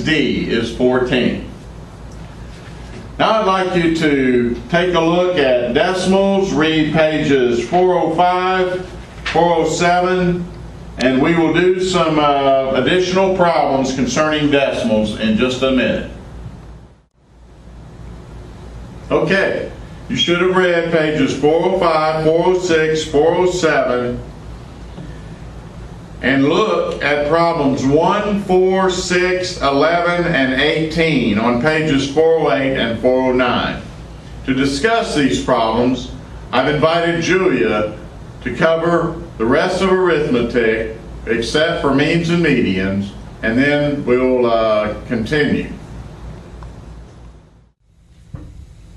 6D is 14. Now I'd like you to take a look at decimals, read pages 405, 407, and we will do some additional problems concerning decimals in just a minute. Okay, you should have read pages 405, 406, 407, and look at problems 1, 4, 6, 11, and 18 on pages 408 and 409. To discuss these problems, I've invited Julia to cover the rest of arithmetic except for means and medians, and then we'll continue.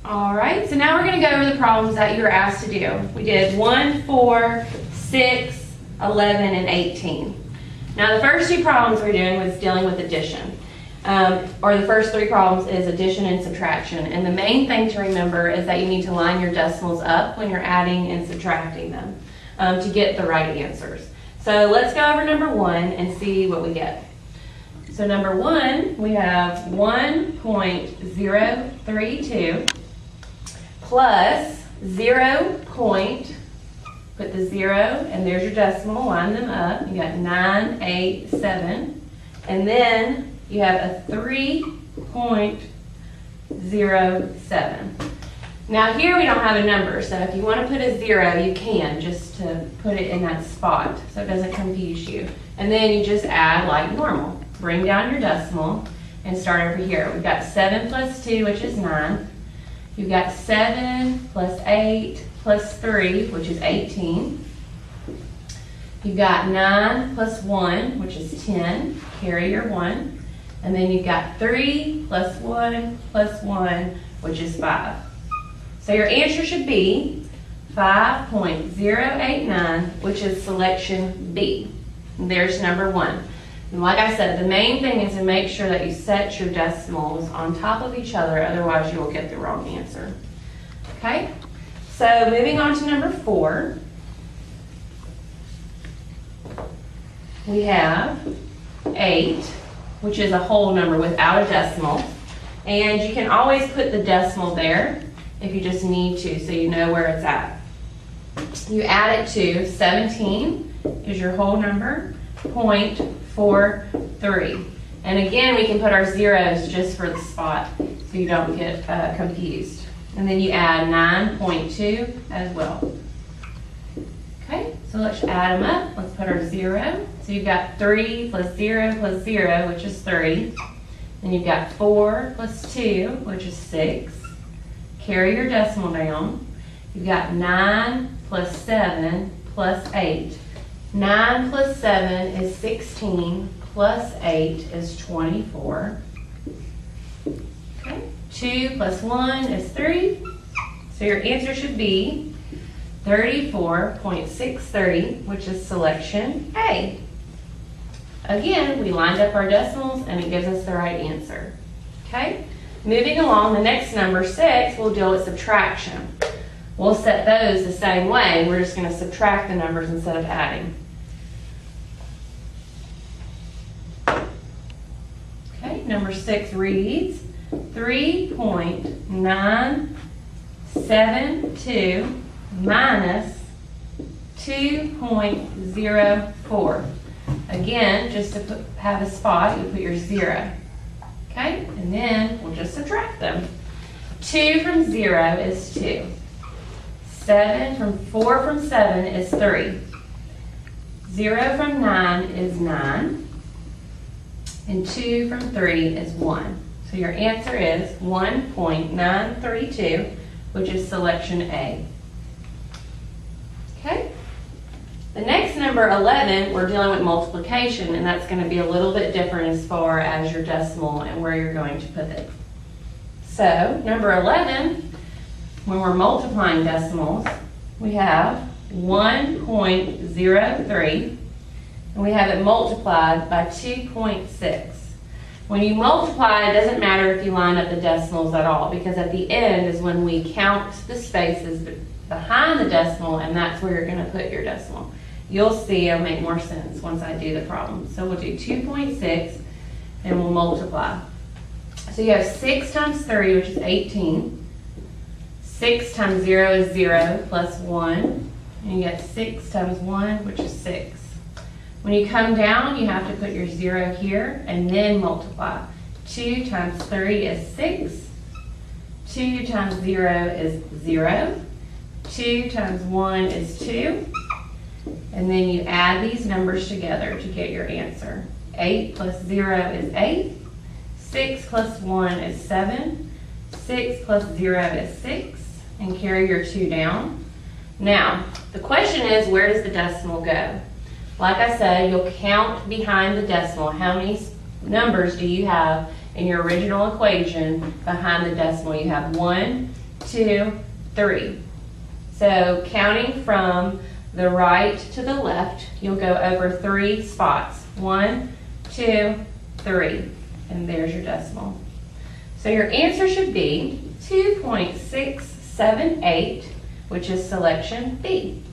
All right, so now we're going to go over the problems that you were asked to do. We did 1, 4, 6, 11, and 18. Now the first two problems we're doing was dealing with addition. Or the first three problems is addition and subtraction. And the main thing to remember is that you need to line your decimals up when you're adding and subtracting them to get the right answers. So let's go over number 1 and see what we get. So number 1, we have 1.032 plus 0. Put the 0, and there's your decimal, line them up. You got 987, and then you have a 3.07. Now here we don't have a number, so if you want to put a 0, you can, just to put it in that spot so it doesn't confuse you. And then you just add like normal. Bring down your decimal and start over here. We've got 7 plus 2, which is 9. You've got 7 plus 8 plus 3, which is 18. You've got 9 plus 1, which is 10. Carry your 1. And then you've got 3 plus 1 plus 1, which is 5. So your answer should be 5.089, which is selection B. And there's number 1. And like I said, the main thing is to make sure that you set your decimals on top of each other, otherwise you will get the wrong answer. Okay? So moving on to number 4, we have 8, which is a whole number without a decimal. And you can always put the decimal there if you just need to, so you know where it's at. You add it to 17 is your whole number, 0.43. And again, we can put our zeros just for the spot so you don't get confused. And then you add 9.2 as well. Okay, so let's add them up. Let's put our 0. So you've got 3 plus 0 plus 0, which is 3. Then you've got 4 plus 2, which is 6. Carry your decimal down. You've got 9 plus 7 plus 8. 9 plus 7 is 16, plus 8 is 24. Okay. 2 plus 1 is 3. So your answer should be 34.630, which is selection A. Again, we lined up our decimals and it gives us the right answer. Okay? Moving along, the next number 6, we'll deal with subtraction. We'll set those the same way. We're just going to subtract the numbers instead of adding. Okay, number 6 reads 3.972 minus 2.04. Again, just to have a spot, you put your 0. Okay, and then we'll just subtract them. 2 from 0 is 2. 4 from 7 is 3. 0 from 9 is 9. And 2 from 3 is 1. So your answer is 1.932, which is selection A. Okay? The next number 11, we're dealing with multiplication, and that's going to be a little bit different as far as your decimal and where you're going to put it. So, number 11, when we're multiplying decimals, we have 1.03, and we have it multiplied by 2.6. When you multiply, it doesn't matter if you line up the decimals at all, because at the end is when we count the spaces behind the decimal, and that's where you're going to put your decimal. You'll see it'll make more sense once I do the problem. So we'll do 2.6 and we'll multiply. So you have 6 times 3, which is 18. 6 times 0 is 0 plus 1. And you get 6 times 1, which is 6. When you come down, you have to put your 0 here and then multiply. 2 times 3 is 6. 2 times 0 is 0. 2 times 1 is 2. And then you add these numbers together to get your answer. 8 plus 0 is 8. 6 plus 1 is 7. 6 plus 0 is 6. And carry your 2 down. Now, the question is, where does the decimal go? Like I said, you'll count behind the decimal. How many numbers do you have in your original equation behind the decimal? You have 1, 2, 3. So counting from the right to the left, you'll go over 3 spots. 1, 2, 3. And there's your decimal. So your answer should be 2.678, which is selection B.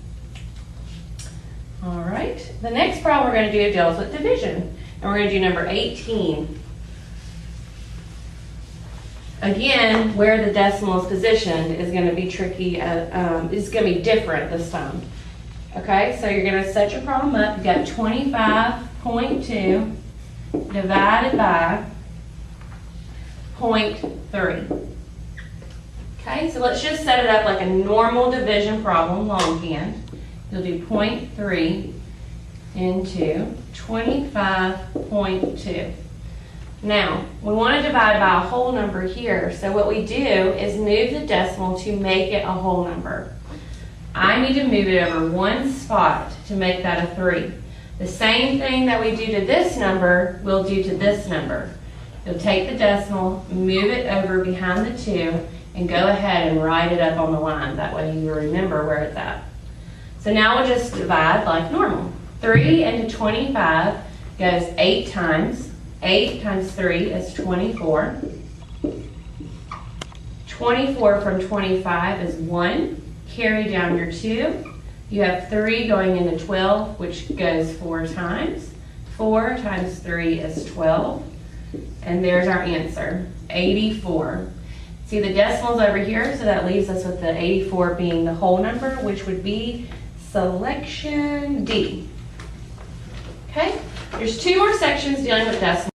All right, the next problem we're going to do deals with division. And we're going to do number 18. Again, where the decimal is positioned is going to be tricky. It's going to be different this time. Okay, so you're going to set your problem up. You've got 25.2 divided by 0.3. Okay, so let's just set it up like a normal division problem, longhand. You'll do 0.3 into 25.2. Now, we want to divide by a whole number here, so what we do is move the decimal to make it a whole number. I need to move it over 1 spot to make that a 3. The same thing that we do to this number, we'll do to this number. You'll take the decimal, move it over behind the 2, and go ahead and write it up on the line. That way you remember where it's at. So now we'll just divide like normal. 3 into 25 goes 8 times. 8 times 3 is 24. 24 from 25 is 1. Carry down your 2. You have 3 going into 12, which goes 4 times. 4 times 3 is 12. And there's our answer, 84. See, the decimal's over here, so that leaves us with the 84 being the whole number, which would be selection D. Okay, there's 2 more sections dealing with decimals.